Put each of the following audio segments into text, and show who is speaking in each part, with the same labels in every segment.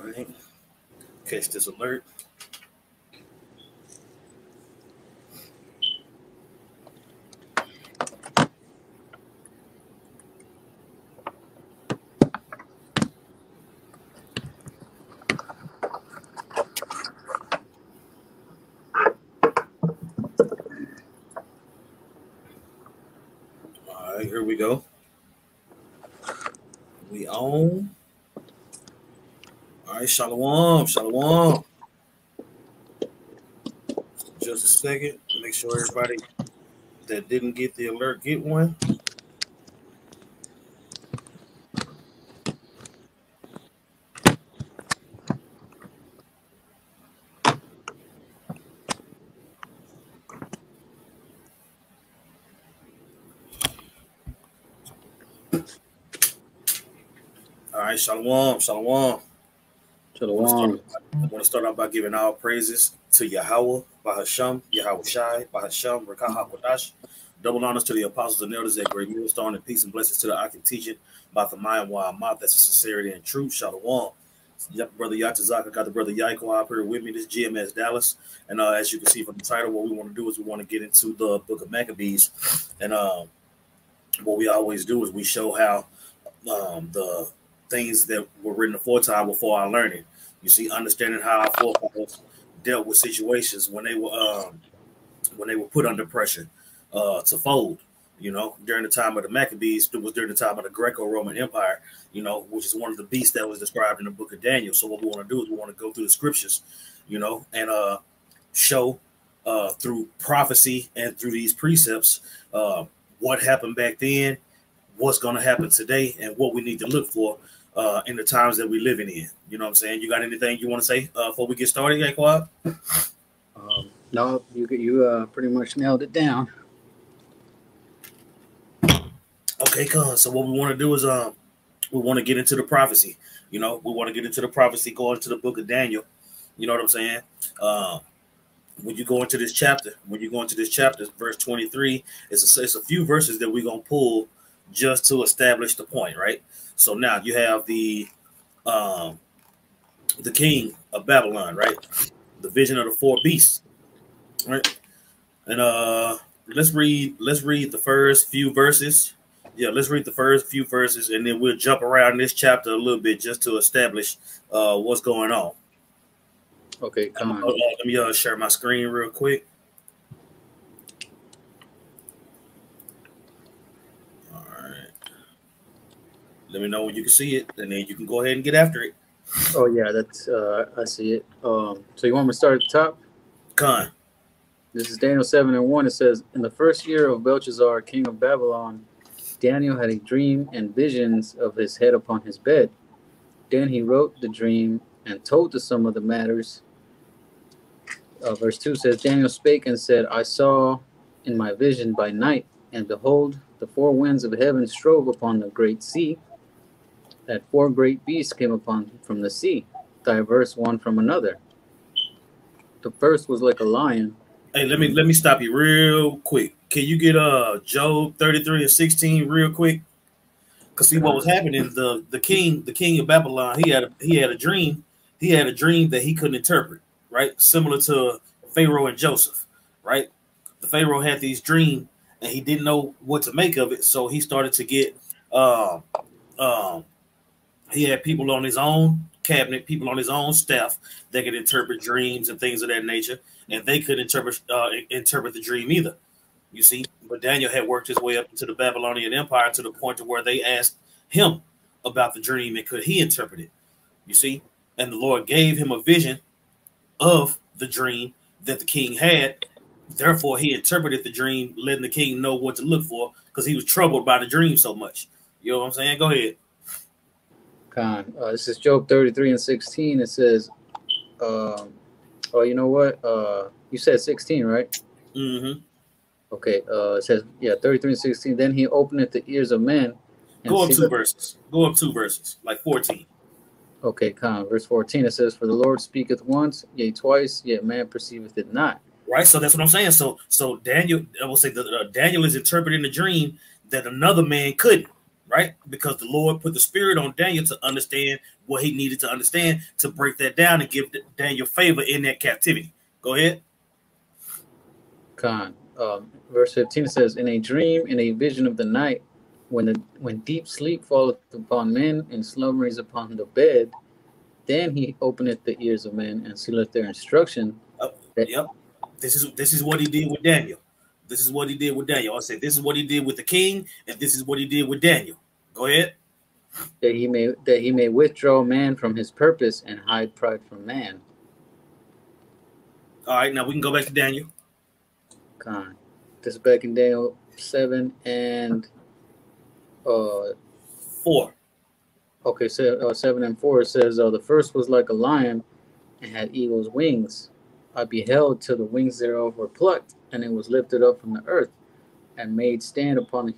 Speaker 1: right. Catch this alert. All right, here we go. We on. All right, shalom, shalom. Just a second. Make sure everybody that didn't get the alert get one. All right, shalom, shalom.
Speaker 2: Shalom.
Speaker 1: I want to start out by giving all praises to Yahweh, Bahasham, Yahweh Shai, Bahasham, Rakah HaKodash. Double honors to the apostles and elders at Great Millstone, and peace and blessings to the I can teach it about the mind while I'm out. That's a sincerity and truth. Shalom. Yep, brother Yatazak, I got the brother Yaiko up here with me. This GMS Dallas, and as you can see from the title, what we want to do is we want to get into the book of Maccabees, and what we always do is we show how the things that were written aforetime before our learning. You see, understanding how our forefathers dealt with situations when they were put under pressure to fold. You know, during the time of the Maccabees, it was during the time of the Greco-Roman Empire, you know, which is one of the beasts that was described in the book of Daniel. So what we want to do is we want to go through the scriptures, you know, and show through prophecy and through these precepts what happened back then, what's going to happen today, and what we need to look for in the times that we're living in. You know what I'm saying? You got anything you want to say before we get started, Yaquab?
Speaker 2: No, you pretty much nailed it down.
Speaker 1: Okay, come. So what we want to do is we want to get into the prophecy. You know, we want to get into the prophecy, go into the book of Daniel. You know what I'm saying? When you go into this chapter, verse 23, it's a few verses that we're gonna pull just to establish the point, right? So now you have the king of Babylon, right? The vision of the four beasts, right? And let's read the first few verses. Yeah, let's read the first few verses, and then we'll jump around this chapter a little bit just to establish what's going on.
Speaker 2: Okay, come on.
Speaker 1: Let me share my screen real quick. All right. Let me know when you can see it, and then you can go ahead and get after it.
Speaker 2: Oh yeah, that's I see it. So you want me to start at the top?
Speaker 1: Con.
Speaker 2: This is Daniel 7:1. It says, in the first year of Belshazzar, king of Babylon, Daniel had a dream and visions of his head upon his bed. Then he wrote the dream and told the sum of the matters. Verse 2 says, Daniel spake and said, I saw in my vision by night, and behold, the four winds of heaven strove upon the great sea. That four great beasts came upon from the sea, diverse one from another. The first was like a lion.
Speaker 1: Hey, let me stop you real quick. Can you get Job 33:16 real quick? Cause see what was happening. The king of Babylon, he had a dream. He had a dream that he couldn't interpret, right? Similar to Pharaoh and Joseph, right? The Pharaoh had these dreams and he didn't know what to make of it, so he started to get he had people on his own cabinet, people on his own staff that could interpret dreams and things of that nature, and they could interpret the dream either. You see, but Daniel had worked his way up into the Babylonian Empire to the point to where they asked him about the dream and could he interpret it. You see, and the Lord gave him a vision of the dream that the king had. Therefore, he interpreted the dream, letting the king know what to look for because he was troubled by the dream so much. You know what I'm saying? Go ahead.
Speaker 2: This is Job 33:16. It says, oh, you know what? You said 16, right?
Speaker 1: Mm-hmm.
Speaker 2: Okay. It says, yeah, 33:16. Then he opened the ears of men.
Speaker 1: Go up two verses. Go up two verses, like 14.
Speaker 2: Okay, verse 14. It says, for the Lord speaketh once, yea, twice, yet man perceiveth it not.
Speaker 1: Right. So that's what I'm saying. So Daniel, I will say Daniel is interpreting the dream that another man couldn't. right? Because the Lord put the spirit on Daniel to understand what he needed to understand to break that down and give Daniel favor in that captivity. Go ahead.
Speaker 2: Con. Verse 15 says, "In a dream, in a vision of the night, when deep sleep falleth upon men, and slumber is upon the bed, then he openeth the ears of men, and sealeth their instruction." That,
Speaker 1: Yep. This is what he did with Daniel. This is what he did with Daniel. I said this is what he did with the king, and this is what he did with Daniel. Go ahead.
Speaker 2: that he may withdraw man from his purpose and hide pride from man.
Speaker 1: All right, now we can go back to Daniel.
Speaker 2: Con. This is back in Daniel 7 and
Speaker 1: 4.
Speaker 2: Okay, so 7 and 4 says, "The first was like a lion and had eagle's wings. I beheld till the wings thereof were plucked, and it was lifted up from the earth, and made stand upon the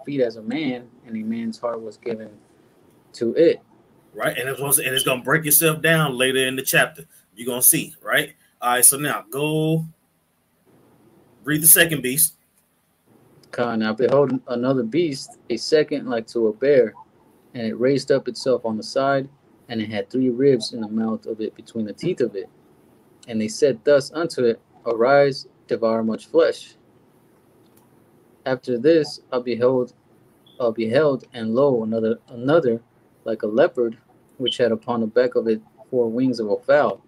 Speaker 2: feet as a man, and a man's heart was given to it."
Speaker 1: Right, and it's gonna break itself down later in the chapter. You're gonna see, right? All right, so now go read the second beast.
Speaker 2: Con. "I beheld another beast, a second like to a bear, and it raised up itself on the side, and it had 3 ribs in the mouth of it between the teeth of it. And they said thus unto it, Arise, devour much flesh. After this I beheld, and lo, another like a leopard, which had upon the back of it 4 wings of a fowl.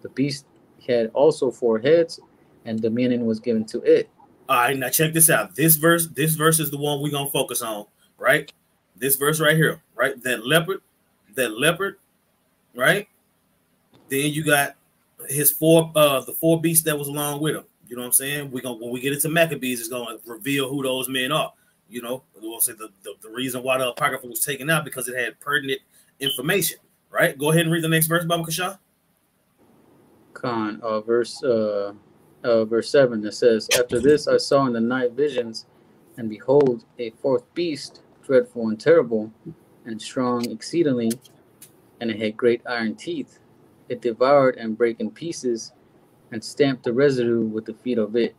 Speaker 2: The beast had also 4 heads, and dominion was given to it."
Speaker 1: All right, now check this out. This verse is the one we're gonna focus on, right? This verse right here, right? That leopard, right? Then you got his 4, the 4 beasts that was along with him. You know what I'm saying? When we get into Maccabees, it's gonna reveal who those men are. You know, we'll say the reason why the Apocrypha was taken out because it had pertinent information, right? Go ahead and read the next verse, Baba Kasha.
Speaker 2: Con. Verse 7, it says, "After this I saw in the night visions, and behold, a 4th beast, dreadful and terrible, and strong exceedingly, and it had great iron teeth. It devoured and brake in pieces, and stamped the residue with the feet of it.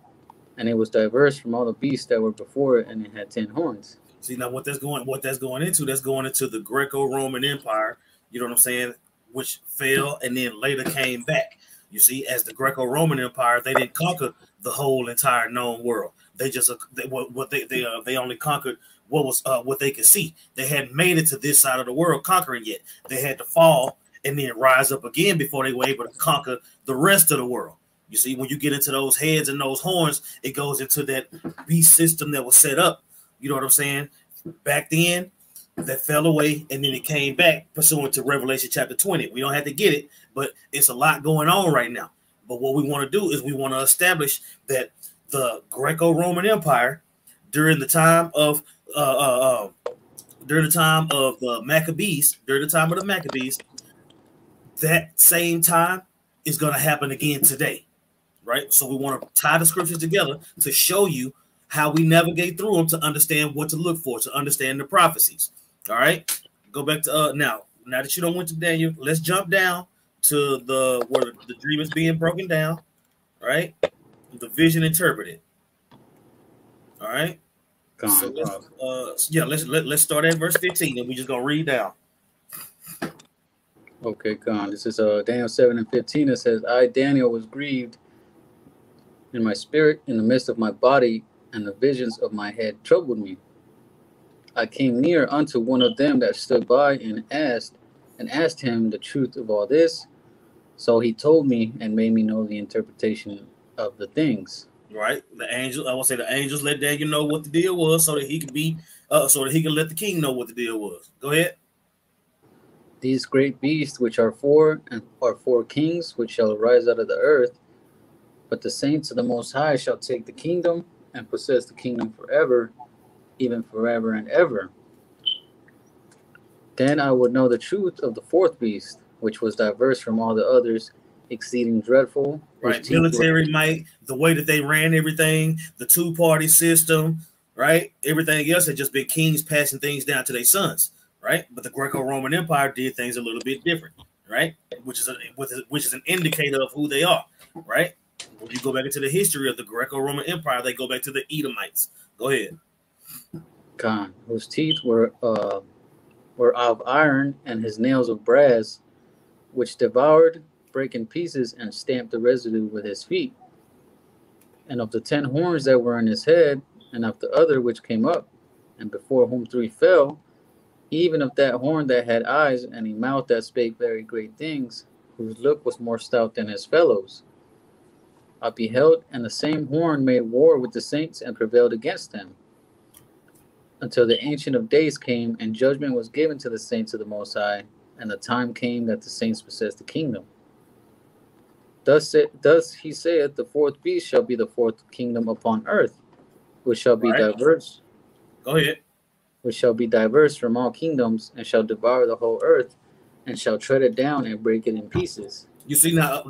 Speaker 2: And it was diverse from all the beasts that were before it, and it had 10 horns."
Speaker 1: See now what that's going into. That's going into the Greco-Roman Empire. You know what I'm saying? Which fell and then later came back. You see, as the Greco-Roman Empire, they didn't conquer the whole entire known world. They just they only conquered what they could see. They hadn't made it to this side of the world conquering yet. They had to fall and then rise up again before they were able to conquer the rest of the world. You see, when you get into those heads and those horns, it goes into that beast system that was set up. You know what I'm saying? Back then, that fell away, and then it came back pursuant to Revelation chapter 20. We don't have to get it, but it's a lot going on right now. But what we want to do is we want to establish that the Greco-Roman Empire during the time of the Maccabees, that same time is going to happen again today, right? So we want to tie the scriptures together to show you how we navigate through them to understand what to look for, to understand the prophecies. All right, go back to now that you don't went to Daniel, let's jump down to where the dream is being broken down. All right, the vision interpreted. All right, so let's start at verse 15, and we just gonna read down.
Speaker 2: Okay, gone. This is Daniel 7 and 15. It says, "I, Daniel, was grieved in my spirit, in the midst of my body, and the visions of my head troubled me. I came near unto one of them that stood by, and asked him the truth of all this. So he told me and made me know the interpretation of the things."
Speaker 1: Right, the angels. I will say the angels let Daniel know what the deal was, so that he could let the king know what the deal was. Go ahead.
Speaker 2: "These great beasts, which are 4, and are 4 kings, which shall arise out of the earth. But the saints of the Most High shall take the kingdom, and possess the kingdom forever, even forever and ever. Then I would know the truth of the 4th beast, which was diverse from all the others, exceeding dreadful."
Speaker 1: Right, military might, the way that they ran everything, the 2-party system, right? Everything else had just been kings passing things down to their sons, right? But the Greco-Roman Empire did things a little bit different, right? Which is an indicator of who they are, right? When you go back into the history of the Greco-Roman Empire, they go back to the Edomites. Go ahead.
Speaker 2: Khan, whose teeth were of iron, and his nails of brass, which devoured, brake in pieces, and stamped the residue with his feet. And of the 10 horns that were in his head, and of the other which came up, and before whom 3 fell, even of that horn that had eyes, and a mouth that spake very great things, whose look was more stout than his fellows, I beheld, and the same horn made war with the saints and prevailed against them, until the Ancient of Days came, and judgment was given to the saints of the Most High, and the time came that the saints possess the kingdom. Thus he saith, the fourth beast shall be the fourth kingdom upon earth, which shall be
Speaker 1: Right.
Speaker 2: diverse,
Speaker 1: Go ahead.
Speaker 2: which shall be diverse from all kingdoms, and shall devour the whole earth, and shall tread it down and break it in pieces.
Speaker 1: You see now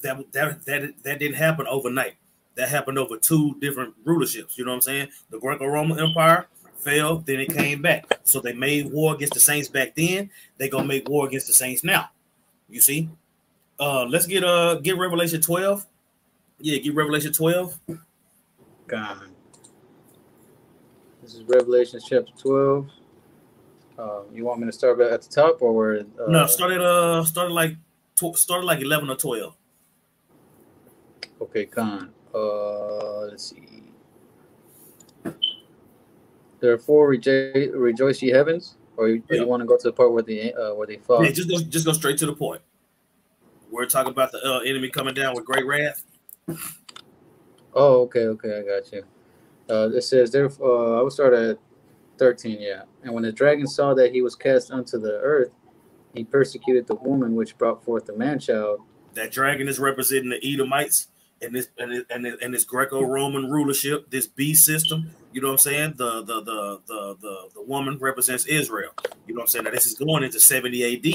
Speaker 1: that didn't happen overnight. That happened over 2 different rulerships. You know what I'm saying? The Greco-Roman Empire fell, then it came back. So they made war against the saints back then. They gonna make war against the saints now. You see? Let's get Revelation 12. Yeah, get Revelation 12.
Speaker 2: God. This is Revelation chapter 12. You want me to start at the top or where?
Speaker 1: No, started like 11 or 12.
Speaker 2: Okay, Khan. Let's see. Therefore, rejoice ye heavens, or you want to go to the part where they fall?
Speaker 1: Yeah, just go straight to the point. We're talking about the enemy coming down with great wrath.
Speaker 2: Oh, okay, I got you. It says, therefore, I will start at 13, yeah. And when the dragon saw that he was cast unto the earth, he persecuted the woman which brought forth the man-child.
Speaker 1: That dragon is representing the Edomites and this Greco-Roman rulership, this beast system. You know what I'm saying? The woman represents Israel. You know what I'm saying? Now this is going into 70 AD.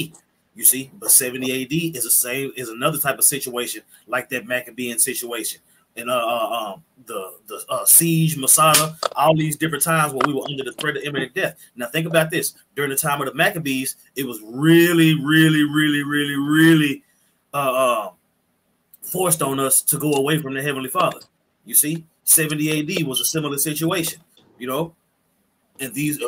Speaker 1: You see, but 70 AD is another type of situation like that Maccabean situation. And the siege, Masada, all these different times where we were under the threat of imminent death. Now think about this: during the time of the Maccabees, it was really forced on us to go away from the Heavenly Father. You see, 70 AD was a similar situation. You know, and these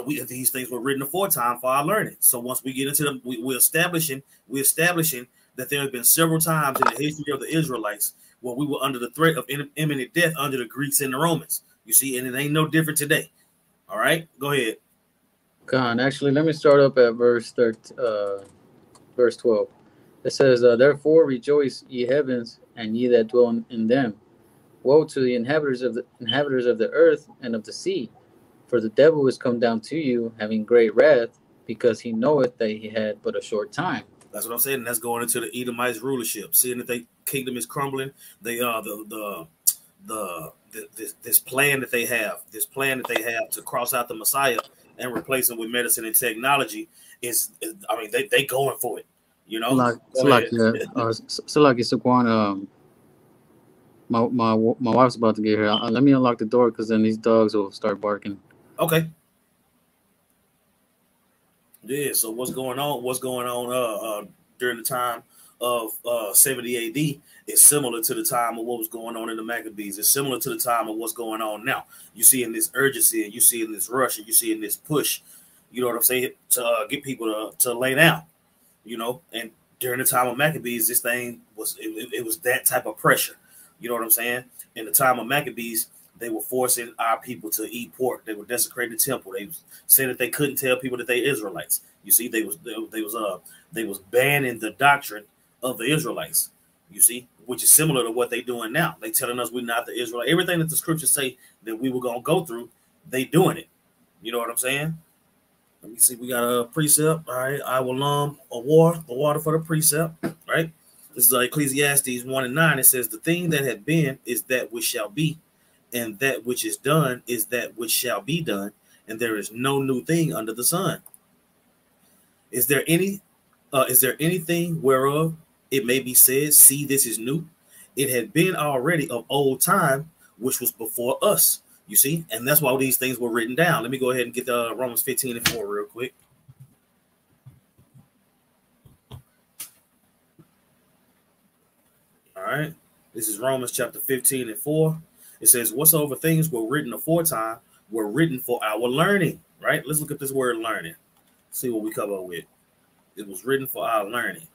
Speaker 1: things were written aforetime for our learning. So once we get into them, we're establishing that there have been several times in the history of the Israelites where we were under the threat of imminent death under the Greeks and the Romans. You see, and it ain't no different today. All right, go ahead.
Speaker 2: Khan, actually, let me start up at verse 12. It says, therefore rejoice, ye heavens, and ye that dwell in them. Woe to the inhabitants of the earth and of the sea, for the devil is come down to you, having great wrath, because he knoweth that he had but a short time.
Speaker 1: That's what I'm saying. And that's going into the Edomites rulership, seeing that their kingdom is crumbling. They are this plan that they have to cross out the Messiah and replace him with medicine and technology is I mean, they going for it. You know,
Speaker 2: like Saquon, my wife's about to get here. Let me unlock the door because then these dogs will start barking.
Speaker 1: Okay. Yeah. So what's going on? During the time of 70 AD is similar to the time of what was going on in the Maccabees. It's similar to the time of what's going on now. You see in this urgency, and you see in this rush, and you see in this push. You know what I'm saying? To get people to lay down. You know, and during the time of Maccabees, this thing was it was that type of pressure. You know what I'm saying? In the time of Maccabees, they were forcing our people to eat pork. They were desecrating the temple. They said that they couldn't tell people that they Israelites. You see, they was banning the doctrine of the Israelites. You see, which is similar to what they doing now. They telling us we're not the Israelite. Everything that the scriptures say that we were gonna go through, they doing it. You know what I'm saying? Let me see. We got a precept. All right. I will the water for the precept. Right. This is Ecclesiastes 1:9. It says, the thing that had been is that which shall be, and that which is done is that which shall be done, and there is no new thing under the sun. Is there anything whereof it may be said, see, this is new? It had been already of old time, which was before us. You see, and that's why these things were written down. Let me go ahead and get Romans 15:4 real quick. All right. This is Romans chapter 15:4. It says, whatsoever things were written aforetime were written for our learning, right? Let's look at this word learning. See what we come up with. It was written for our learning,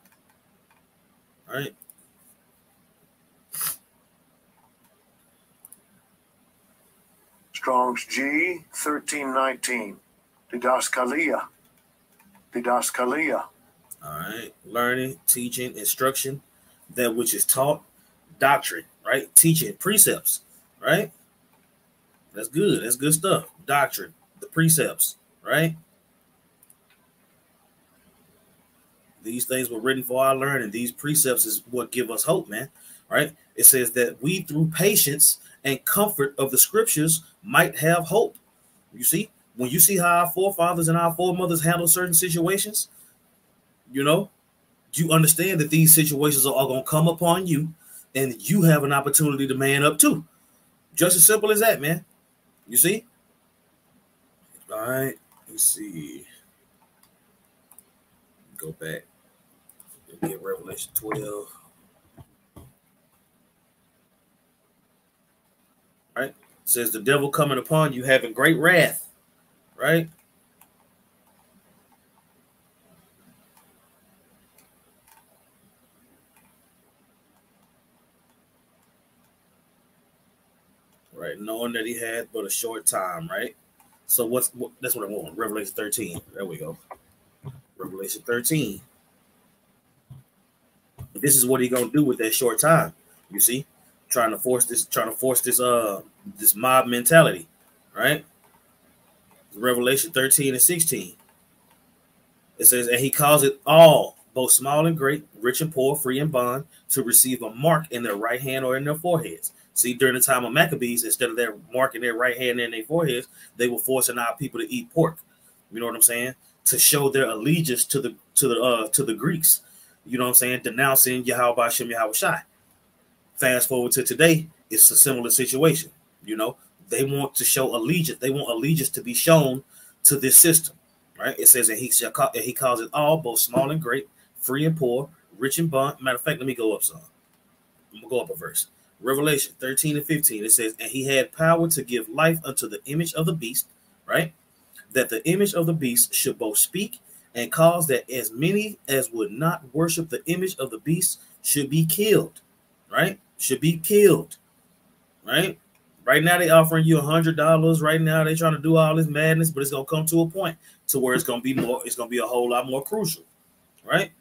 Speaker 1: right?
Speaker 3: Strong's G 1319. Didaskalia. Didaskalia.
Speaker 1: All right. Learning, teaching, instruction, that which is taught, doctrine, right? Teaching, precepts, right? That's good. That's good stuff. Doctrine, the precepts, right? These things were written for our learning. These precepts is what give us hope, man, right? It says that we, through patience and comfort of the scriptures, might have hope. You see, when you see how our forefathers and our foremothers handle certain situations, you know, you understand that these situations are going to come upon you, and you have an opportunity to man up too. Just as simple as that, man. You see? All right. Let's see. Go back. Get Revelation 12. Right? It says the devil coming upon you having great wrath. Right? Right. Knowing that he had but a short time, right? So that's what I want. Revelation 13. There we go. Revelation 13. This is what he gonna do with that short time. You see, trying to force this mob mentality, right? Revelation 13 and 16. It says, and he calls it all, both small and great, rich and poor, free and bond, to receive a mark in their right hand or in their foreheads. See, during the time of Maccabees, instead of their mark in their right hand and their foreheads, they were forcing our people to eat pork. You know what I'm saying? To show their allegiance to the Greeks. You know what I'm saying? Denouncing Yahweh Bashem Yahweh Shai. Fast forward to today, it's a similar situation. You know, they want to show allegiance. They want allegiance to be shown to this system, right? It says, and he calls it all, both small and great, free and poor, rich and bond. Matter of fact, let me go up some. I'm gonna go up a verse. Revelation 13 and 15. It says, and he had power to give life unto the image of the beast, right? That the image of the beast should both speak and cause that as many as would not worship the image of the beast should be killed, right? Should be killed, right? Right now they offering you $100. Right now they trying to do all this madness, but it's gonna come to a point to where it's gonna be more. It's gonna be a whole lot more crucial, right?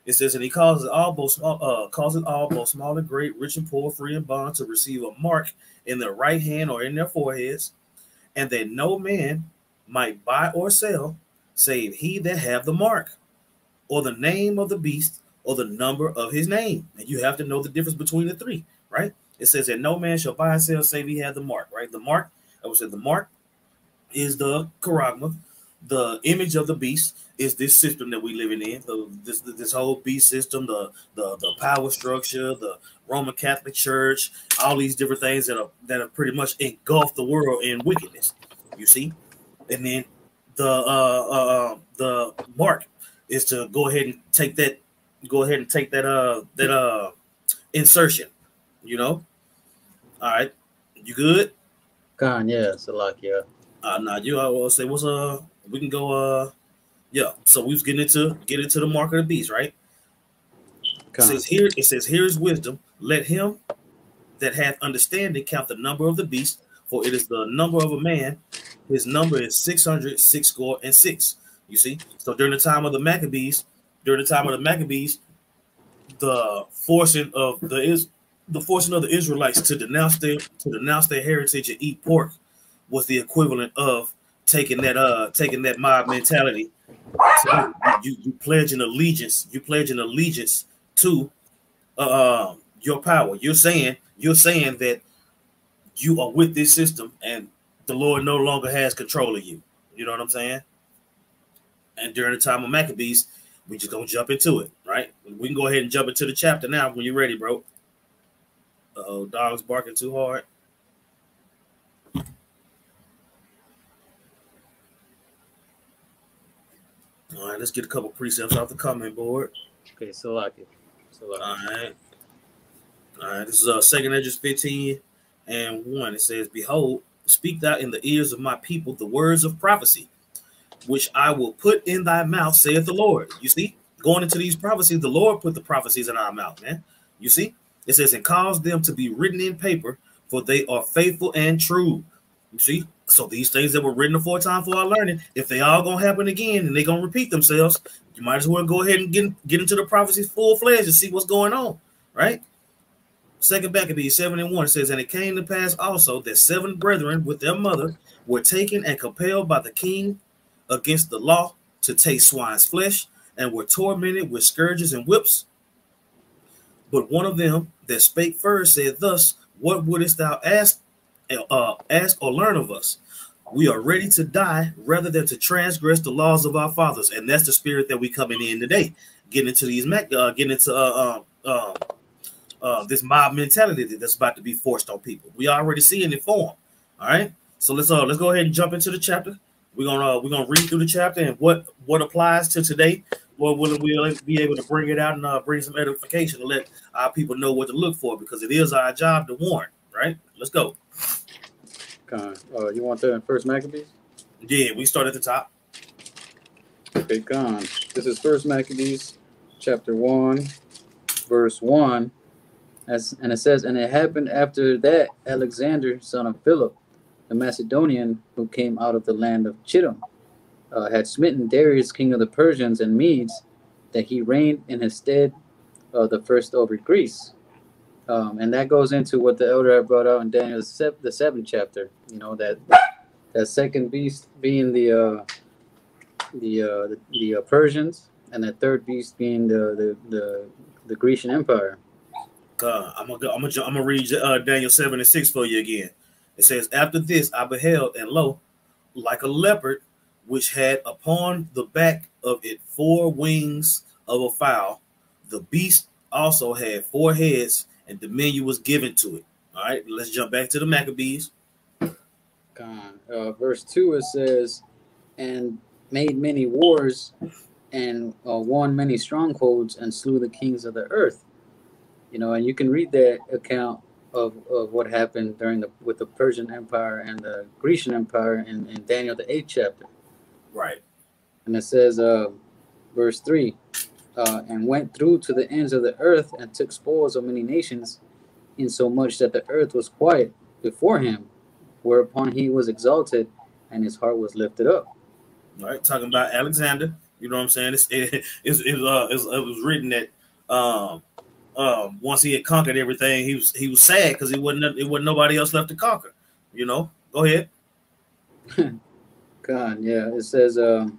Speaker 1: It says, and he calls it all both small and great, rich and poor, free and bond, to receive a mark in their right hand or in their foreheads, and that no man might buy or sell, save he that have the mark, or the name of the beast, or the number of his name. And you have to know the difference between the three, right? It says that no man shall buy or sell, save he have the mark, right? The mark, I would say the mark is the charagma. The image of the beast is this system that we living in. This whole beast system, the power structure, the Roman Catholic Church, all these different things that have pretty much engulfed the world in wickedness. You see, and then the mark is to go ahead and take that insertion. You know, all right, you good?
Speaker 2: Khan, yeah, Salakia.
Speaker 1: Nah, you will say what's we can go yeah. So we was getting into the mark of the beast, right? It says here is wisdom. Let him that hath understanding count the number of the beast, for it is the number of a man. His number is 666. You see? So during the time of the Maccabees, the forcing of the Israelites to denounce their heritage and eat pork was the equivalent of taking that mob mentality. So you pledge an allegiance. You pledge an allegiance to your power. You're saying that you are with this system, and the Lord no longer has control of you. You know what I'm saying? And during the time of Maccabees, we just gonna jump into it, right? We can go ahead and jump into the chapter now when you're ready, bro. Oh, dog's barking too hard. All right, let's get a couple precepts off the comment board.
Speaker 2: Okay, Salakia.
Speaker 1: All right. This is 2nd Edges 15 and 1. It says, behold, Speak thou in the ears of my people the words of prophecy, which I will put in thy mouth, saith the Lord. You see, going into these prophecies, the Lord put the prophecies in our mouth, man. You see, it says, and cause them to be written in paper, for they are faithful and true. You see, so these things that were written aforetime for our learning, if they all gonna happen again and they're gonna repeat themselves, you might as well go ahead and get into the prophecies full fledged and see what's going on, right? Second Maccabees 7:1 says, and it came to pass also that 7 brethren with their mother were taken and compelled by the king against the law to taste swine's flesh, and were tormented with scourges and whips. But one of them that spake first said thus, what wouldest thou ask or learn of us? We are ready to die rather than to transgress the laws of our fathers. And that's the spirit that we coming in today, getting into these this mob mentality that's about to be forced on people. We already seeing it form. All right. So let's go ahead and jump into the chapter. We're gonna read through the chapter and what applies to today. Lord willing, we'll be able to bring it out and bring some edification to let our people know what to look for, because it is our job to warn. Right? Let's go.
Speaker 2: You want that in First Maccabees?
Speaker 1: Yeah, we start at the top.
Speaker 2: Okay, gone. This is First Maccabees, chapter 1, verse 1. And it says, and it happened after that Alexander, son of Philip, the Macedonian, who came out of the land of Chittim, had smitten Darius, king of the Persians and Medes, that he reigned in his stead the first over Greece. And that goes into what the elder had brought out in Daniel, the 7th chapter. You know, that second beast being the Persians, and the third beast being the Grecian Empire.
Speaker 1: I'm gonna read Daniel 7:6 for you again. It says, after this I beheld, and lo, like a leopard, which had upon the back of it 4 wings of a fowl. The beast also had 4 heads, and dominion was given to it. All right, let's jump back to the Maccabees.
Speaker 2: Verse 2, it says, and made many wars, and won many strongholds, and slew the kings of the earth. You know, and you can read that account of what happened with the Persian Empire and the Grecian Empire in Daniel the 8th chapter.
Speaker 1: Right.
Speaker 2: And it says, verse 3, and went through to the ends of the earth and took spoils of many nations, insomuch that the earth was quiet before him, whereupon he was exalted and his heart was lifted up.
Speaker 1: All right, talking about Alexander. You know what I'm saying? It was written that once he had conquered everything, he was sad because it wasn't nobody else left to conquer. You know, go ahead.
Speaker 2: God, yeah, it says, and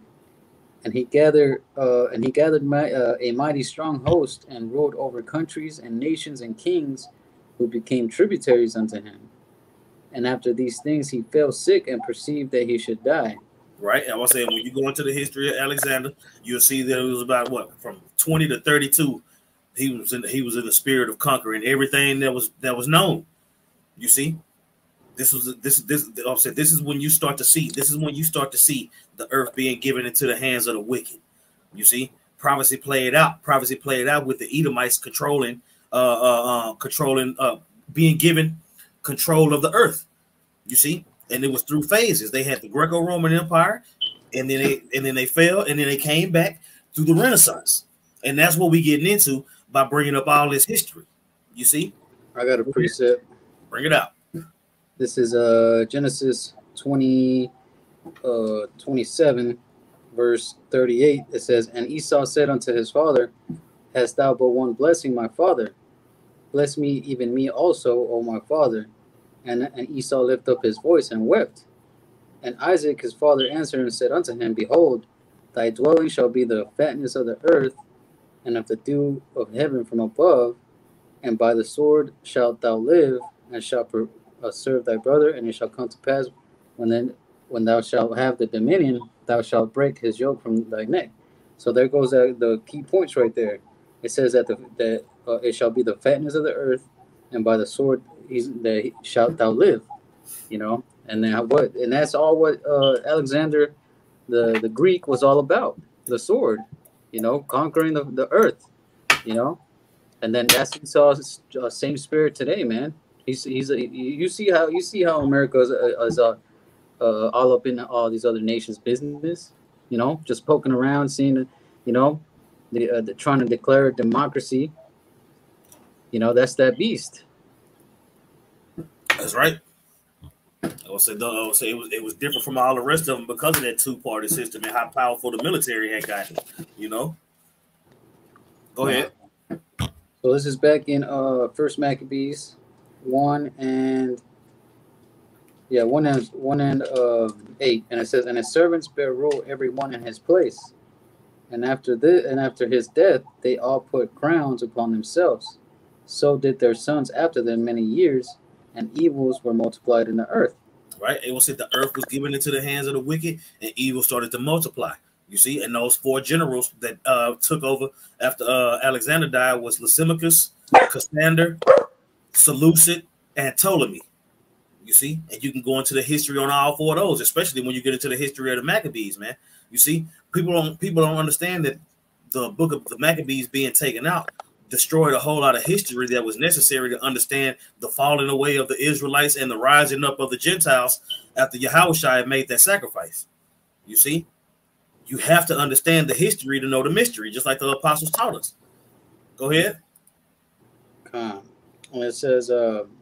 Speaker 2: he gathered a mighty strong host, and ruled over countries and nations and kings, who became tributaries unto him. And after these things, he fell sick and perceived that he should die.
Speaker 1: Right, I was saying, when you go into the history of Alexander, you'll see that it was about from 20 to 32. He was in the spirit of conquering everything that was known. You see, this is when you start to see the earth being given into the hands of the wicked. You see, prophecy played out with the Edomites controlling, being given control of the earth. You see, and it was through phases. They had the Greco-Roman Empire, and then they fell, and then they came back through the Renaissance, and that's what we getting into by bringing up all this history. You see,
Speaker 2: I got a precept.
Speaker 1: Bring it out.
Speaker 2: This is Genesis 27, verse 38. It says, and Esau said unto his father, hast thou but one blessing, my father? Bless me, even me also, O my father. And Esau lifted up his voice and wept. And Isaac his father answered and said unto him, behold, thy dwelling shall be the fatness of the earth, and of the dew of heaven from above, and by the sword shalt thou live, and shalt serve thy brother. And it shall come to pass, when thou shalt have the dominion, thou shalt break his yoke from thy neck. So there goes the key points right there. It says that it shall be the fatness of the earth, and by the sword shalt thou live. You know, and that's all what Alexander the Greek was all about, the sword. You know, conquering the earth. You know, and then that's Esau's same spirit today, man. You see how America is all up in all these other nations' business. You know, just poking around, seeing, you know, the trying to declare democracy. You know, that's that beast.
Speaker 1: That's right. It was different from all the rest of them because of that two-party system and how powerful the military had gotten. You know. Go ahead.
Speaker 2: So this is back in First Maccabees 1:8, and it says, "And his servants bear rule, every one in his place. And after his death, they all put crowns upon themselves. So did their sons after them many years, and evils were multiplied in the earth."
Speaker 1: Right? It will say the earth was given into the hands of the wicked, and evil started to multiply. You see, and those four generals that took over after Alexander died was Lysimachus, Cassander, Seleucid, and Ptolemy. You see, and you can go into the history on all four of those, especially when you get into the history of the Maccabees, man. You see, people don't understand that the book of the Maccabees being taken out destroyed a whole lot of history that was necessary to understand the falling away of the Israelites and the rising up of the Gentiles after Yahushua had made that sacrifice. You see, you have to understand the history to know the mystery, just like the apostles taught us. Go ahead.
Speaker 2: And it says,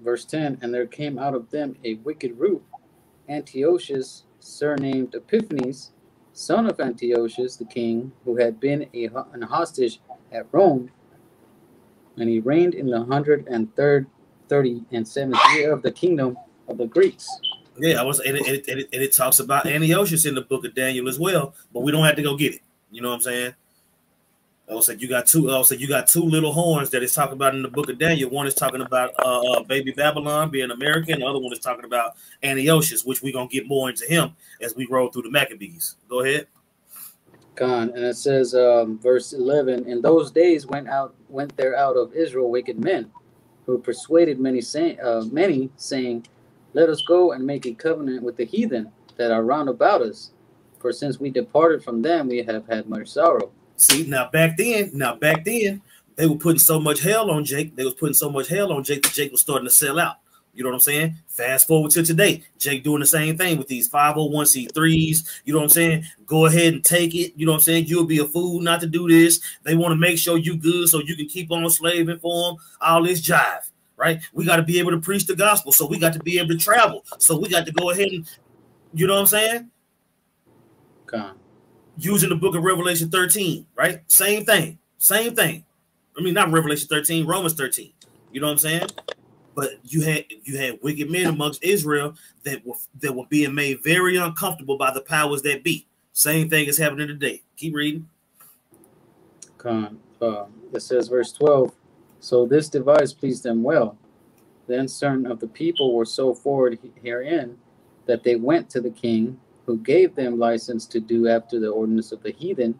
Speaker 2: verse 10, "And there came out of them a wicked root, Antiochus, surnamed Epiphanes, son of Antiochus the king, who had been an hostage at Rome, and he reigned in the 137th year of the kingdom of the Greeks."
Speaker 1: Yeah, it talks about Antiochus in the book of Daniel as well, but we don't have to go get it. You know what I'm saying? You got two little horns that is talking about in the book of Daniel. One is talking about baby Babylon being American. The other one is talking about Antiochus, which we're gonna get more into him as we roll through the Maccabees. Go ahead.
Speaker 2: And it says, verse 11, "In those days went there out of Israel wicked men, who persuaded many, saying, Let us go and make a covenant with the heathen that are round about us. For since we departed from them, we have had much sorrow."
Speaker 1: See, now back then, they were putting so much hell on Jake. That Jake was starting to sell out. You know what I'm saying? Fast forward to today, Jake doing the same thing with these 501c3s. You know what I'm saying? Go ahead and take it. You know what I'm saying? You'll be a fool not to do this. They want to make sure you good so you can keep on slaving for them. All this jive, right? We got to be able to preach the gospel, so we got to be able to travel. So we got to go ahead and, you know what I'm saying? Using the book of Revelation 13, right? Same thing. I mean, not Revelation 13, Romans 13. You know what I'm saying? But you had wicked men amongst Israel that were being made very uncomfortable by the powers that be. Same thing is happening today. Keep reading.
Speaker 2: It says, verse 12, "So this device pleased them well. Then certain of the people were so forward herein that they went to the king, who gave them license to do after the ordinance of the heathen,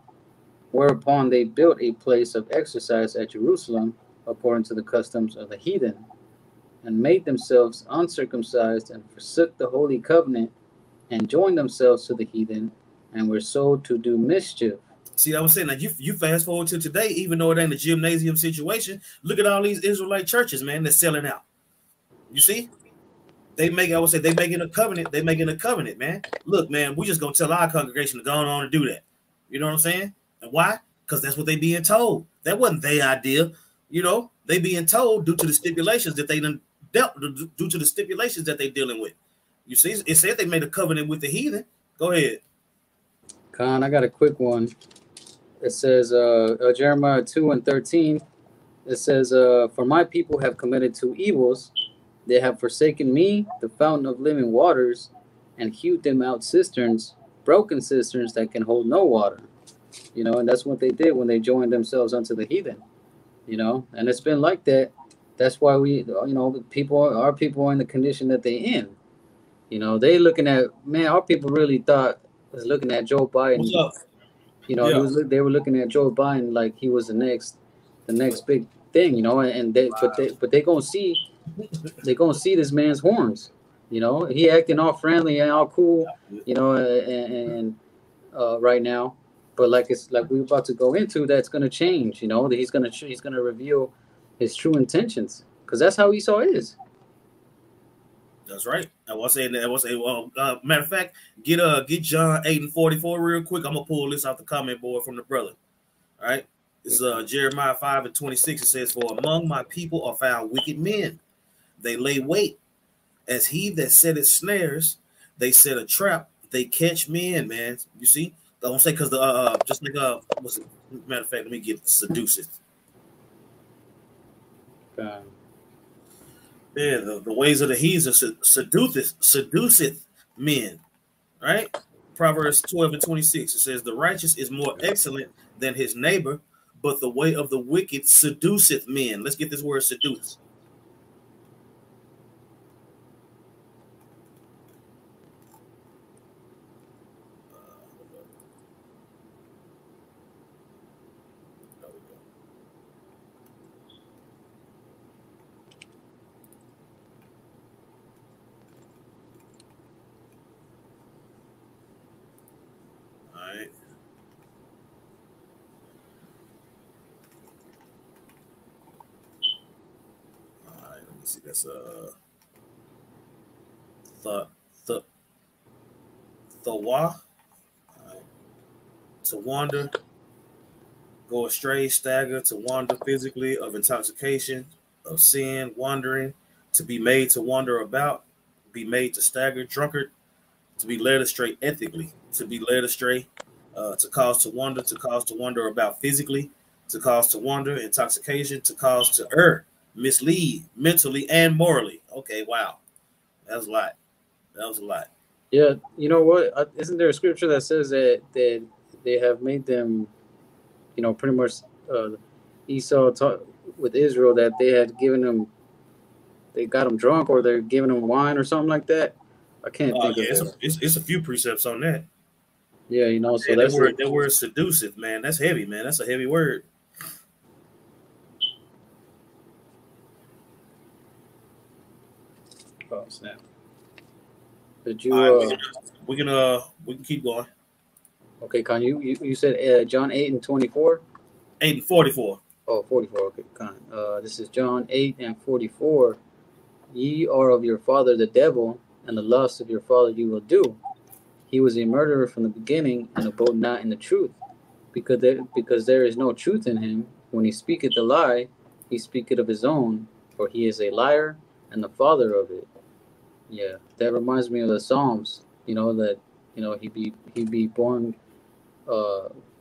Speaker 2: whereupon they built a place of exercise at Jerusalem, according to the customs of the heathen, and made themselves uncircumcised, and forsook the holy covenant, and joined themselves to the heathen, and were so to do mischief."
Speaker 1: See, I was saying, like, you fast forward to today, even though it ain't a gymnasium situation, look at all these Israelite churches, man, that's selling out. You see? They making a covenant. They making a covenant, man. Look, man, we just gonna tell our congregation to go on and do that. You know what I'm saying? And why? Because that's what they being told. That wasn't their idea. You know, they being told due to the stipulations that they done due to the stipulations that they dealing with. You see, it said they made a covenant with the heathen. Go ahead.
Speaker 2: I got a quick one. It says, Jeremiah 2:13. It says, "For my people have committed two evils. They have forsaken me, the fountain of living waters, and hewed them out cisterns, broken cisterns that can hold no water." You know, and that's what they did when they joined themselves unto the heathen. You know, and it's been like that. That's why our people are in the condition that they in. You know, they looking at, man, our people really was looking at Joe Biden.
Speaker 1: What's up?
Speaker 2: You know,
Speaker 1: Yeah.
Speaker 2: they were looking at Joe Biden like he was the next big thing. You know, and they gonna see this man's horns. You know, he acting all friendly and all cool. You know, and right now, but like we're about to go into, that's gonna change. You know, that he's gonna reveal his true intentions, because that's how Esau is.
Speaker 1: That's right. I was saying that. I was saying, well, matter of fact, get John 8:44 real quick. I'm gonna pull this off the comment board from the brother. All right. This is Jeremiah 5:26. It says, "For among my people are found wicked men. They lay wait, as he that setteth snares, they set a trap, they catch men," man. You see? I don't say because the just like what's it? Matter of fact, let me get seduceth. Yeah, the ways of the heathen seduceth men, right? Proverbs 12:26. It says, "The righteous is more excellent than his neighbor, but the way of the wicked seduceth men." Let's get this word seduce. See, that's the wa, to wander, go astray, stagger, to wander physically, of intoxication, of sin, wandering, to be made to wander about, be made to stagger, drunkard, to be led astray ethically, to be led astray, to cause to wonder about physically, to cause to wander, intoxication, to cause to err, mislead mentally and morally. Okay, wow. That was a lot. That was a lot.
Speaker 2: Yeah, you know what? Isn't there a scripture that says that they have made them, pretty much Esau taught with Israel that they had given them, they got them drunk, or they're giving them wine or something like that. I can't think of it.
Speaker 1: It's a few precepts on that.
Speaker 2: Yeah, so
Speaker 1: that's that word seductive, man. That's heavy, man. That's a heavy word.
Speaker 2: Oh snap! Did you?
Speaker 1: We can keep going.
Speaker 2: Okay, Con, you said John 8:24.
Speaker 1: 8:44.
Speaker 2: Oh, 44. Okay, Con. This is John 8:44. Ye are of your father the devil, and the lust of your father you will do. He was a murderer from the beginning, and abode not in the truth, because there is no truth in him. When he speaketh a lie, he speaketh of his own, for he is a liar and the father of it. Yeah, that reminds me of the Psalms. That he be born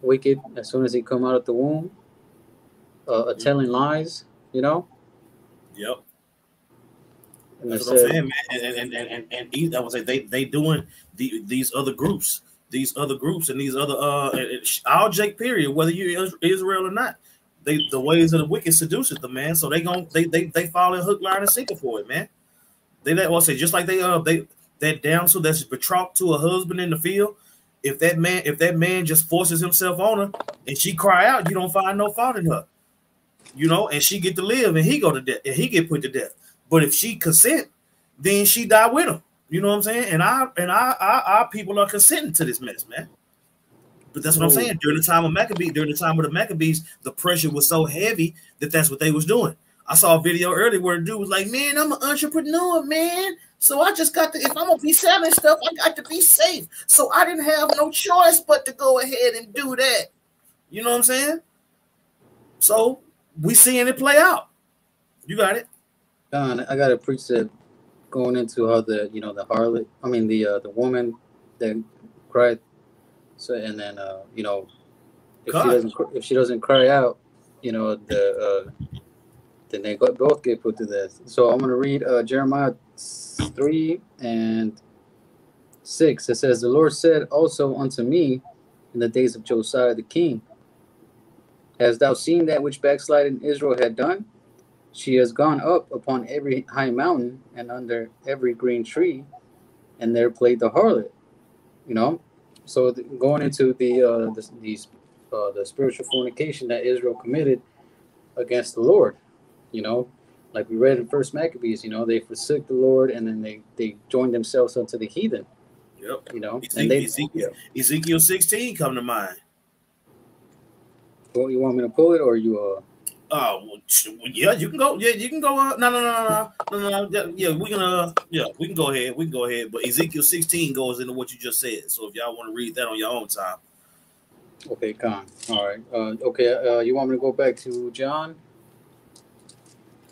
Speaker 2: wicked as soon as he come out of the womb, telling lies.
Speaker 1: Yep.
Speaker 2: And
Speaker 1: that's what I'm saying, man. And I would say they doing these other groups, and these other all Jake period, whether you're Israel or not. The ways of the wicked seduces them, man. So they fall in hook, line, and sinker for it, man. Say just like that damsel that's betrothed to a husband in the field. If that man just forces himself on her and she cry out, you don't find no fault in her, and she get to live and he go to death and he get put to death. But if she consent, then she die with him. You know what I'm saying? And our people are consenting to this mess, man. But that's what I'm saying. During the time of the Maccabees, the pressure was so heavy that that's what they was doing. I saw a video earlier where the dude was like, "Man, I'm an entrepreneur, man. So I just got to, if I'm gonna be selling stuff, I got to be safe. So I didn't have no choice but to go ahead and do that." You know what I'm saying? So we seeing it play out. You got it.
Speaker 2: I got a precept going into how the harlot, the woman that cried. So and then if she doesn't cry out, then they both get put to death. So I'm gonna read Jeremiah 3:6. It says, "The Lord said also unto me in the days of Josiah the king, Hast thou seen that which backsliding Israel had done? She has gone up upon every high mountain and under every green tree, and there played the harlot." So going into the spiritual fornication that Israel committed against the Lord, like we read in First Maccabees, they forsook the Lord and then they joined themselves unto the heathen.
Speaker 1: Yep.
Speaker 2: Ezekiel
Speaker 1: 16 come to mind.
Speaker 2: Well, you want me to pull it or you?
Speaker 1: Yeah, you can go. Yeah, you can go. No. Yeah, we can go ahead. We can go ahead. But Ezekiel 16 goes into what you just said. So if y'all want to read that on your own time.
Speaker 2: Okay, Khan. All right. Okay. You want me to go back to John?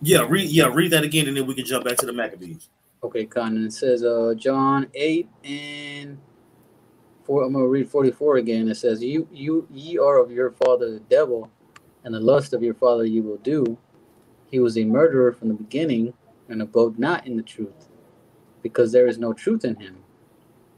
Speaker 1: Read that again, and then we can jump back to the Maccabees.
Speaker 2: Okay, Khan. And it says, John 8 and 4. I'm gonna read 44 again. It says, ye are of your father the devil, and the lust of your father you will do. He was a murderer from the beginning, and abode not in the truth, because there is no truth in him.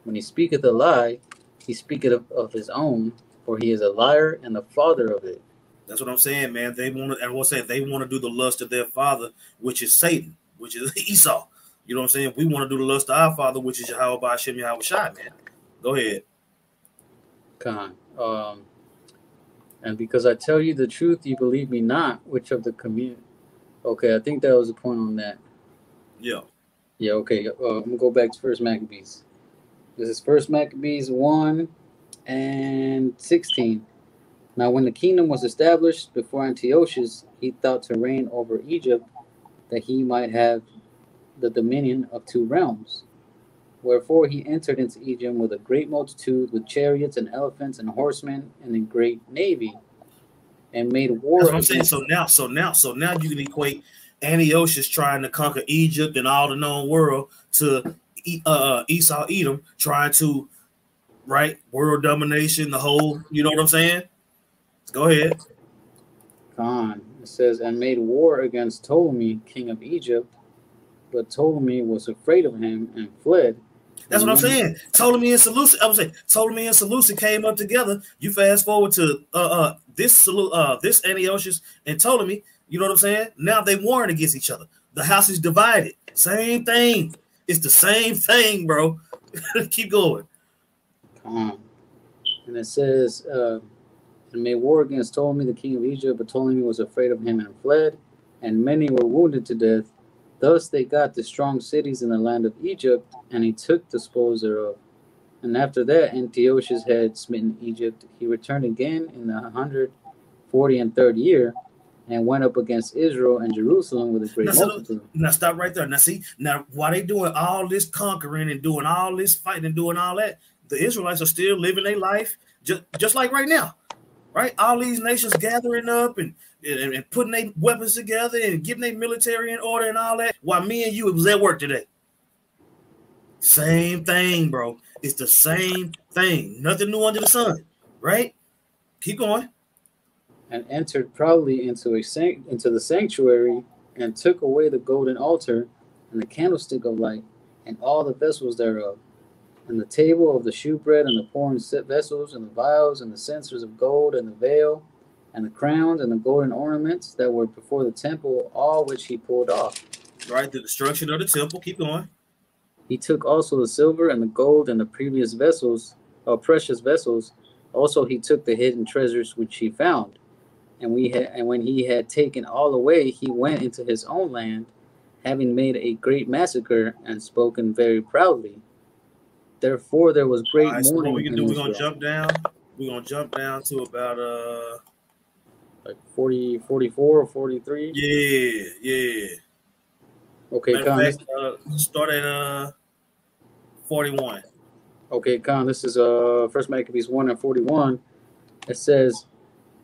Speaker 2: When he speaketh a lie, he speaketh of his own, for he is a liar and the father of it.
Speaker 1: That's what I'm saying, man. They want to, and we'll say they want to do the lust of their father, which is Satan, which is Esau. You know what I'm saying? We want to do the lust of our father, which is Yahweh Ba'ashem Yahweh Shai, man. Go ahead.
Speaker 2: Khan. And because I tell you the truth, you believe me not, which of the community. Okay, I think that was the point on that.
Speaker 1: Yeah.
Speaker 2: Yeah, okay. I'm going to go back to First Maccabees. This is First Maccabees 1 and 16. Now, when the kingdom was established before Antiochus, he thought to reign over Egypt, that he might have the dominion of 2 realms. Wherefore he entered into Egypt with a great multitude, with chariots and elephants and horsemen, and a great navy, and made war.
Speaker 1: That's what I'm saying. So now you can equate Antiochus trying to conquer Egypt and all the known world to Esau Edom trying to world domination, the whole. You know what I'm saying? Go ahead.
Speaker 2: Khan. It says, and made war against Ptolemy, king of Egypt, but Ptolemy was afraid of him and fled.
Speaker 1: That's what I'm saying. Ptolemy and Seleucus. I was saying Ptolemy and Seleucus came up together. You fast forward to this Antiochus and Ptolemy. You know what I'm saying? Now they warring against each other. The house is divided. Same thing. It's the same thing, bro. Keep going.
Speaker 2: And it says, and made war against Ptolemy, the king of Egypt, but Ptolemy was afraid of him and fled, and many were wounded to death. Thus they got the strong cities in the land of Egypt, and he took the spoils thereof. And after that Antiochus had smitten Egypt, he returned again in the 143rd year, and went up against Israel and Jerusalem with a great multitude.
Speaker 1: Now stop right there. Now see, now while they doing all this conquering and doing all this fighting and doing all that, the Israelites are still living their life just like right now. Right? All these nations gathering up and putting their weapons together and getting their military in order and all that. While me and you, it was at work today. Same thing, bro. It's the same thing. Nothing new under the sun. Right? Keep going.
Speaker 2: And entered proudly into the sanctuary, and took away the golden altar and the candlestick of light and all the vessels thereof, and the table of the shewbread, and the pouring vessels, and the vials, and the censers of gold, and the veil, and the crowns, and the golden ornaments that were before the temple, all which he pulled off.
Speaker 1: Right, the destruction of the temple. Keep going.
Speaker 2: He took also the silver and the gold and the previous vessels, precious vessels. Also he took the hidden treasures which he found. And when he had taken all away, he went into his own land, having made a great massacre and spoken very proudly. Therefore, there was great mourning. So what we can do?
Speaker 1: We're gonna jump down. We're gonna jump down to about
Speaker 2: like 40, 44, or 43.
Speaker 1: Yeah.
Speaker 2: Okay, Khan.
Speaker 1: Start at 41.
Speaker 2: Okay, Khan. This is First Maccabees 1 and 41. It says,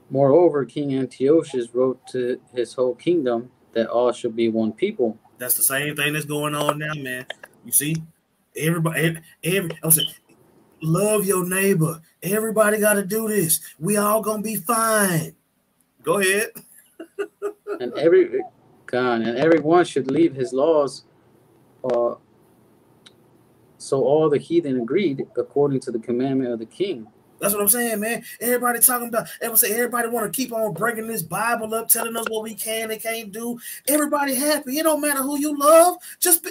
Speaker 2: moreover, King Antiochus wrote to his whole kingdom that all should be one people.
Speaker 1: That's the same thing that's going on now, man. You see, everybody, I'm saying, love your neighbor. Everybody got to do this. We all gonna be fine. Go ahead.
Speaker 2: And everyone should leave his laws. So all the heathen agreed according to the commandment of the king.
Speaker 1: That's what I'm saying, man. Everybody talking about. Everybody want to keep on bringing this Bible up, telling us what we can and can't do. Everybody happy. It don't matter who you love. Just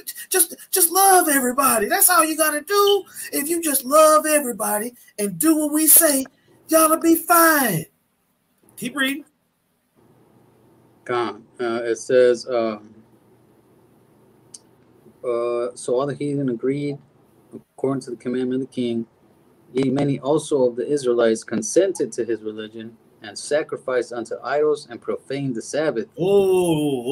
Speaker 1: love everybody. That's all you gotta do. If you just love everybody and do what we say, y'all'll be fine. Keep reading.
Speaker 2: It says, so all the heathen agreed according to the commandment of the king. Yea, many also of the Israelites consented to his religion, and sacrificed unto idols and profaned the Sabbath.
Speaker 1: Whoa.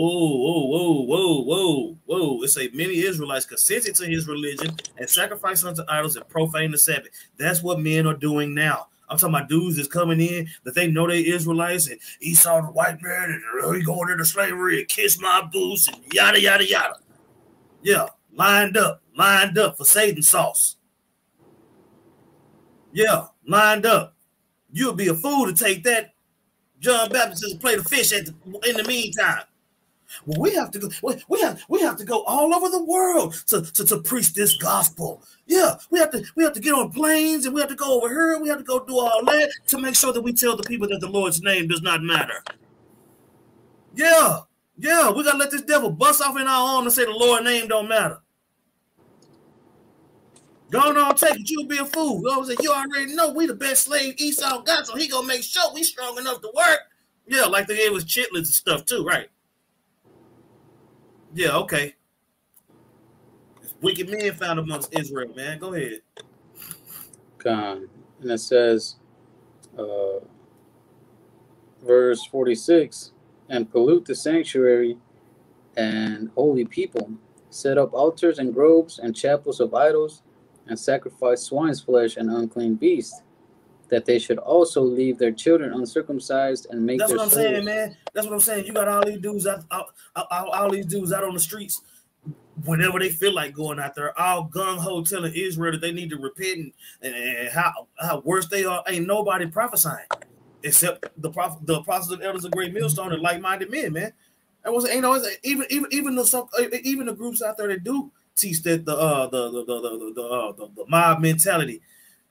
Speaker 1: It say many Israelites consented to his religion and sacrificed unto idols and profaned the Sabbath. That's what men are doing now. I'm talking about dudes that's coming in that they know they Israelites and Esau the white man and he going into slavery and kiss my boots and yada yada yada. Yeah, lined up for Satan sauce. Yeah, lined up. You'll be a fool to take that John Baptist plate of fish in the meantime. Well, we have to go. We have to go all over the world to preach this gospel. Yeah, we have to get on planes and we have to go over here. We have to go do all that to make sure that we tell the people that the Lord's name does not matter. Yeah, we gotta let this devil bust off in our arm and say the Lord's name don't matter. Go on, take it. You'll be a fool. You already know we the best slave Esau got, so he gonna make sure we strong enough to work. Yeah, like they gave us chitlins and stuff too, right? Yeah, okay. Wicked men found amongst Israel, man. Go ahead.
Speaker 2: And it says, verse 46, and pollute the sanctuary and holy people, set up altars and groves and chapels of idols, and sacrifice swine's flesh and unclean beasts, that they should also leave their children uncircumcised and make
Speaker 1: That's
Speaker 2: their
Speaker 1: what I'm saying, man. That's what I'm saying. You got all these dudes out on the streets whenever they feel like going out there, all gung-ho telling Israel that they need to repent and how worse they are. Ain't nobody prophesying except the apostles and elders of Great Millstone and like-minded men, man. That was even the groups out there that do teach that the mob mentality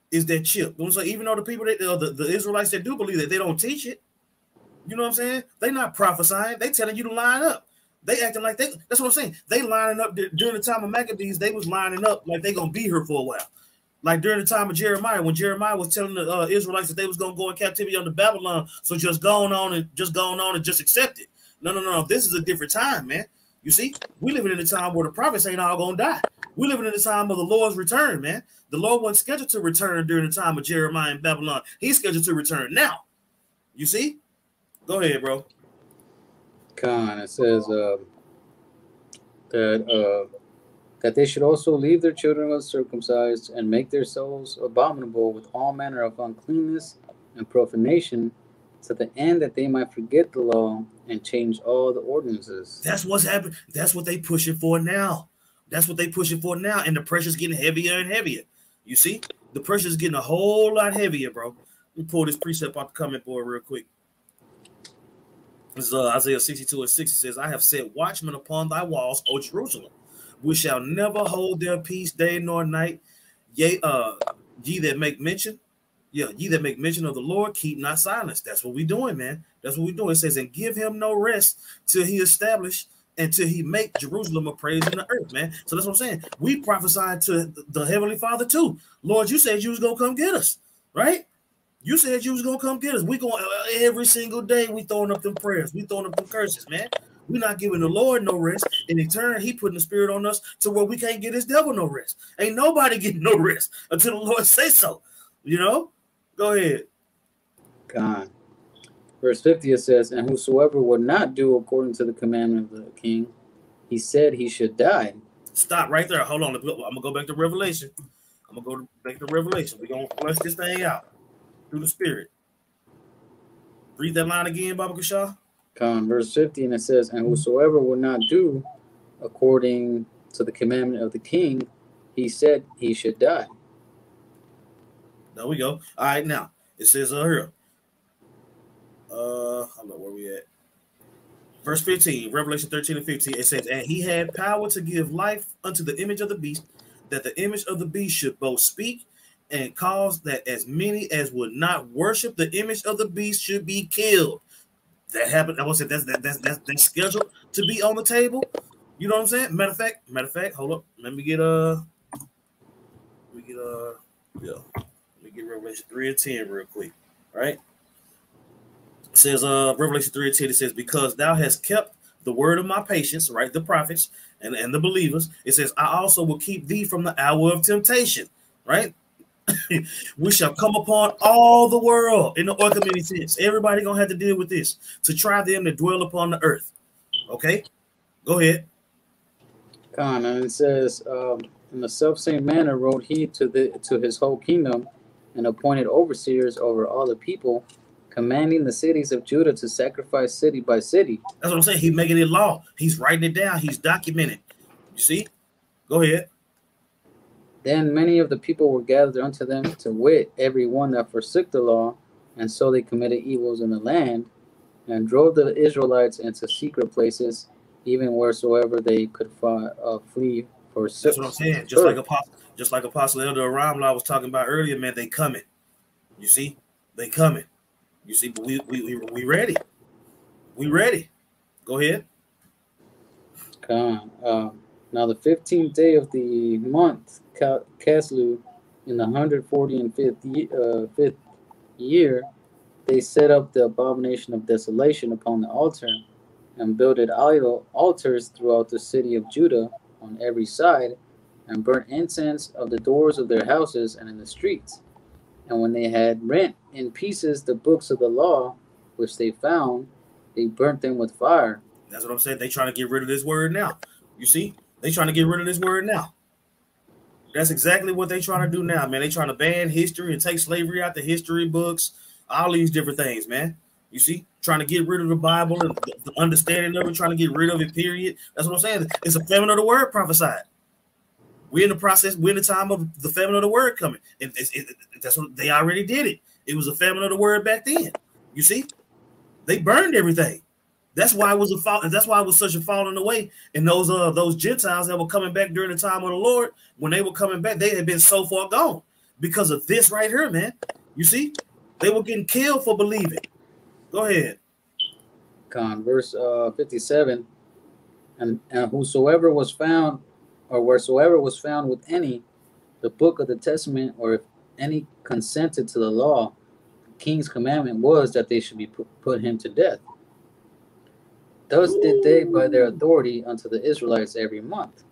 Speaker 1: is that chip. So even though the people the Israelites that do believe that, they don't teach it. You know what I'm saying? They not prophesying. They telling you to line up. They acting like that's what I'm saying. They lining up during the time of Maccabees. They was lining up like they gonna be here for a while. Like during the time of Jeremiah, when Jeremiah was telling the Israelites that they was gonna go in captivity under Babylon. So just going on and just accept it. No. This is a different time, man. You see, we living in a time where the prophets ain't all gonna die. We living in the time of the Lord's return, man. The Lord wasn't scheduled to return during the time of Jeremiah and Babylon. He's scheduled to return now. You see? Go ahead, bro.
Speaker 2: It says that they should also leave their children uncircumcised and make their souls abominable with all manner of uncleanness and profanation, to the end that they might forget the law and change all the ordinances.
Speaker 1: That's what's happening. That's what they pushing for now. And the pressure's getting heavier and heavier. You see? The pressure's getting a whole lot heavier, bro. Let me pull this precept out the comment board real quick. This is Isaiah 62:6. It says, I have set watchmen upon thy walls, O Jerusalem, which shall never hold their peace day nor night. Yea, ye that make mention of the Lord, keep not silence. That's what we doing, man. That's what we doing. It says, and give him no rest till he establish and till he make Jerusalem a praise in the earth, man. So that's what I'm saying. We prophesying to the Heavenly Father too. Lord, you said you was gonna come get us, right? You said you was gonna come get us. We going every single day. We throwing up them prayers. We throwing up them curses, man. We're not giving the Lord no rest. And in turn, he putting the spirit on us to where we can't get his devil no rest. Ain't nobody getting no rest until the Lord say so. You know? Go ahead.
Speaker 2: God. Verse 50, it says, and whosoever would not do according to the commandment of the king, he said he should die.
Speaker 1: Stop right there. Hold on. I'm going to go back to Revelation. We're going to flush this thing out through the spirit. Read that line again, Baba Kashaw.
Speaker 2: Verse 50, and it says, and whosoever would not do according to the commandment of the king, he said he should die.
Speaker 1: There we go. All right, now it says here. Hold on, where we at? Verse 15, Revelation 13 and 15. It says, and he had power to give life unto the image of the beast, that the image of the beast should both speak and cause that as many as would not worship the image of the beast should be killed. That happened. I want to say that's scheduled to be on the table. You know what I'm saying? Matter of fact, hold up. Let me get Revelation 3 and 10 real quick. All right. It says Revelation 3 and 10, it says, because thou hast kept the word of my patience, right? The prophets and the believers. It says, I also will keep thee from the hour of temptation, right? We shall come upon all the world in the Oikoumene sense. Everybody gonna have to deal with this to try them to dwell upon the earth. Okay, go ahead.
Speaker 2: Con, and it says, in the selfsame manner wrote he to his whole kingdom, and appointed overseers over all the people, commanding the cities of Judah to sacrifice city by city.
Speaker 1: That's what I'm saying. He's making it law. He's writing it down. He's documenting. You see? Go ahead.
Speaker 2: Then many of the people were gathered unto them, to wit, every one that forsook the law, and so they committed evils in the land, and drove the Israelites into secret places, even wheresoever they could flee for.
Speaker 1: That's what I'm saying. Just like Apostle Elder Aramla was talking about earlier, man. They coming. You see? They coming. You see? But we ready. We ready. Go ahead.
Speaker 2: Now the 15th day of the month Caslu, in the 145th year, they set up the abomination of desolation upon the altar, and builded idol altars throughout the city of Judah on every side, and burnt incense of the doors of their houses and in the streets. And when they had rent in pieces the books of the law, which they found, they burnt them with fire.
Speaker 1: That's what I'm saying. They trying to get rid of this word now. You see? They trying to get rid of this word now. That's exactly what they trying to do now, man. They trying to ban history and take slavery out the history books, all these different things, man. You see? Trying to get rid of the Bible and the understanding of it, trying to get rid of it, period. That's what I'm saying. It's a famine of the word prophesied. We're in the process. We're in the time of the famine of the word coming. That's what they already did it. It was a famine of the word back then. You see? They burned everything. That's why it was a fall. That's why it was such a falling away. And those Gentiles that were coming back during the time of the Lord, when they were coming back, they had been so far gone because of this right here, man. You see, they were getting killed for believing. Go ahead.
Speaker 2: Verse 57, and whosoever was found, or wheresoever was found with any, the book of the testament, or if any consented to the law, the king's commandment was that they should be put him to death. Thus did they by their authority unto the Israelites every month,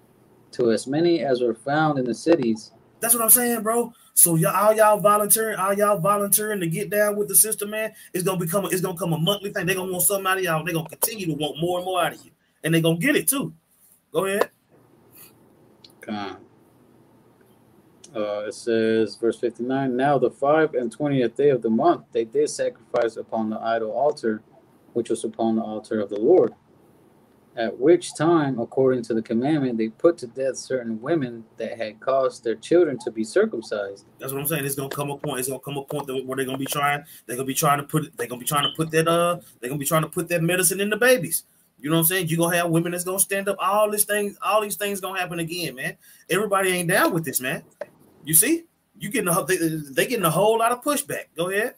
Speaker 2: to as many as were found in the cities.
Speaker 1: That's what I'm saying, bro. So y'all volunteering to get down with the system, man. It's gonna become a monthly thing. They're gonna want something out of y'all. They're gonna continue to want more and more out of you. And they're gonna get it too. Go ahead.
Speaker 2: It says, verse 59, now the 25th day of the month they did sacrifice upon the idol altar, which was upon the altar of the Lord. At which time, according to the commandment, they put to death certain women that had caused their children to be circumcised.
Speaker 1: That's what I'm saying. It's gonna come a point. It's gonna come a point where they're gonna be trying to put that medicine in the babies. You know what I'm saying? You're gonna have women that's gonna stand up. All these things gonna happen again, man. Everybody ain't down with this, man. You see? They getting a whole lot of pushback. Go ahead.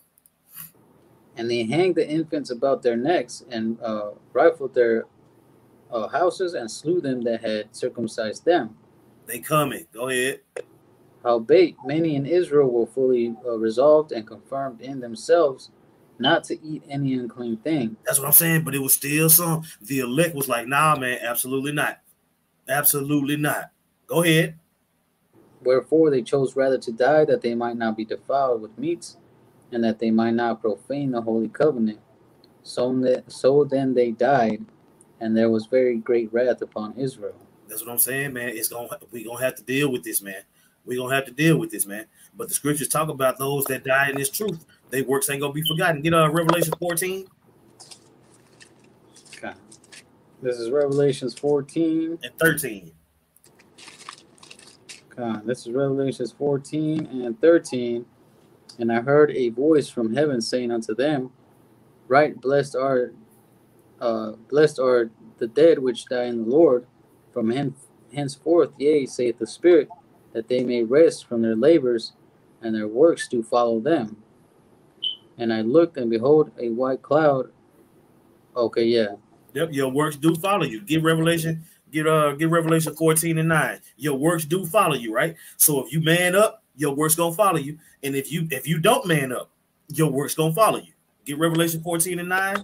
Speaker 2: And they hanged the infants about their necks, and rifled their houses, and slew them that had circumcised them.
Speaker 1: They coming. Go ahead.
Speaker 2: Howbeit, many in Israel were fully resolved and confirmed in themselves not to eat any unclean thing.
Speaker 1: That's what I'm saying. But it was still some. The elect was like, nah, man, absolutely not. Absolutely not. Go ahead.
Speaker 2: Wherefore they chose rather to die, that they might not be defiled with meats, and that they might not profane the holy covenant. So then they died, and there was very great wrath upon Israel.
Speaker 1: That's what I'm saying, man. We're gonna have to deal with this, man. We're gonna have to deal with this, man. But the scriptures talk about those that died in this truth. Their works ain't gonna be forgotten. Get Revelation 14.
Speaker 2: Okay. This is Revelations 14
Speaker 1: and 13.
Speaker 2: Okay. This is Revelations 14 and 13. And I heard a voice from heaven saying unto them, right, blessed are the dead which die in the Lord from henceforth, yea, saith the Spirit, that they may rest from their labors, and their works do follow them. And I looked, and behold, a white cloud. Okay, yeah.
Speaker 1: Yep, your works do follow you. Get Revelation 14 and 9. Your works do follow you, right? So if you man up, your works gonna follow you. And if you don't man up, your works gonna follow you. Get Revelation 14 and 9.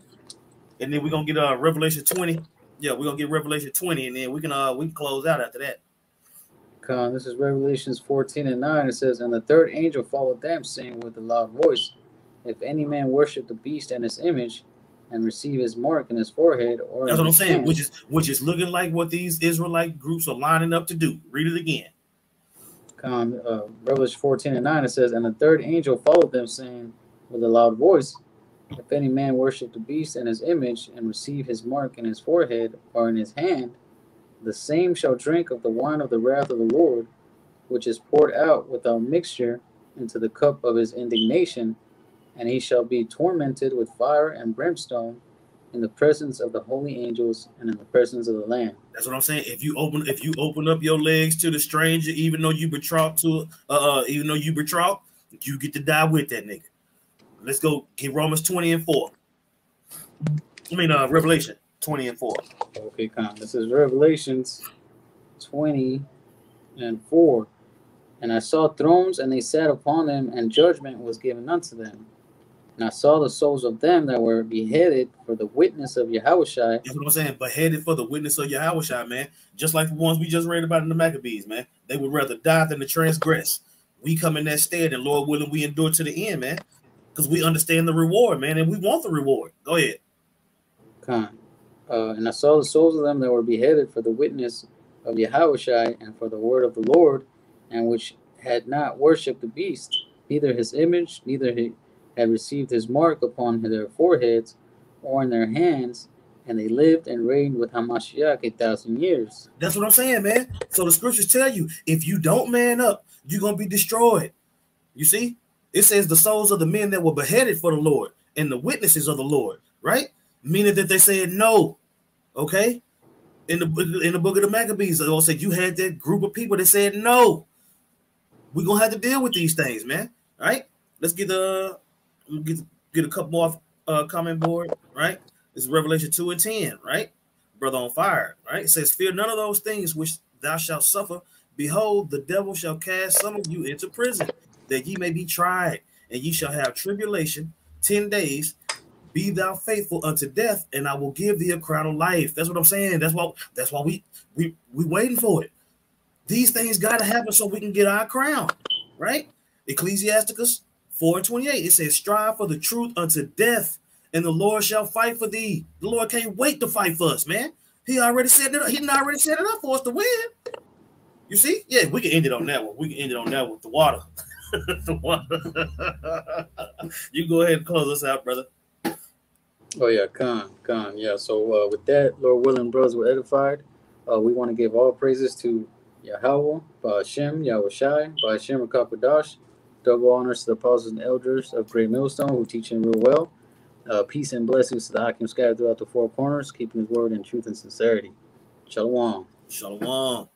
Speaker 1: And then we're gonna get Revelation 20. Yeah, we're gonna get Revelation 20, and then we can close out after that.
Speaker 2: This is Revelations 14:9. It says, "And the third angel followed them, saying with a loud voice, If any man worship the beast and his image, and receive his mark in his forehead or
Speaker 1: That's
Speaker 2: in
Speaker 1: what I'm
Speaker 2: his
Speaker 1: saying,
Speaker 2: hand."
Speaker 1: which is looking like what these Israelite groups are lining up to do. Read it again.
Speaker 2: Revelation 14:9. It says, "And the third angel followed them, saying with a loud voice, If any man worship the beast and his image, and receive his mark in his forehead or in his hand, the same shall drink of the wine of the wrath of the Lord, which is poured out without mixture into the cup of his indignation, and he shall be tormented with fire and brimstone in the presence of the holy angels and in the presence of the Lamb."
Speaker 1: That's what I'm saying. If you open up your legs to the stranger, even though you betrothed, you get to die with that nigga. Let's go get Romans 20:4. Revelation 20:4.
Speaker 2: Okay, this is Revelations 20:4. "And I saw thrones, and they sat upon them, and judgment was given unto them. And I saw the souls of them that were beheaded for the witness of Yahushua."
Speaker 1: That's what I'm saying. Beheaded for the witness of Yahushua, man. Just like the ones we just read about in the Maccabees, man. They would rather die than to transgress. We come in that stead, and Lord willing, we endure to the end, man. Because we understand the reward, man, and we want the reward. Go ahead.
Speaker 2: "And I saw the souls of them that were beheaded for the witness of Yahushua and for the word of the Lord, and which had not worshipped the beast, neither his image, neither he had received his mark upon their foreheads or in their hands, and they lived and reigned with Hamashiach 1,000 years."
Speaker 1: That's what I'm saying, man. So the scriptures tell you, if you don't man up, you're going to be destroyed. You see? It says the souls of the men that were beheaded for the Lord and the witnesses of the Lord, right? Meaning that they said no, okay? In the book of the Maccabees, it also said you had that group of people that said no. We're going to have to deal with these things, man, right? Let's get a couple more comment board, right? This is Revelation 2:10, right? Brother on fire, right? It says, "Fear none of those things which thou shalt suffer. Behold, the devil shall cast some of you into prison, that ye may be tried, and ye shall have tribulation 10 days. Be thou faithful unto death, and I will give thee a crown of life." That's what I'm saying. That's why we waiting for it. These things got to happen so we can get our crown, right? Ecclesiasticus 4:28. It says, "Strive for the truth unto death, and the Lord shall fight for thee." The Lord can't wait to fight for us, man. He already set it up. He already set it up for us to win. You see? Yeah, we can end it on that one. We can end it on that with the water. The water. You go ahead and close us out, brother.
Speaker 2: Oh yeah, yeah. So with that, Lord willing, brothers were edified. We want to give all praises to Yahweh, Ba'ashem, Yahushai, Ba'ashem, Rakakadash. Double honors to the apostles and elders of Great Millstone who teach him real well. Peace and blessings to the Hakim scattered throughout the four corners, keeping his word in truth and sincerity. Shalom.
Speaker 1: Shalom.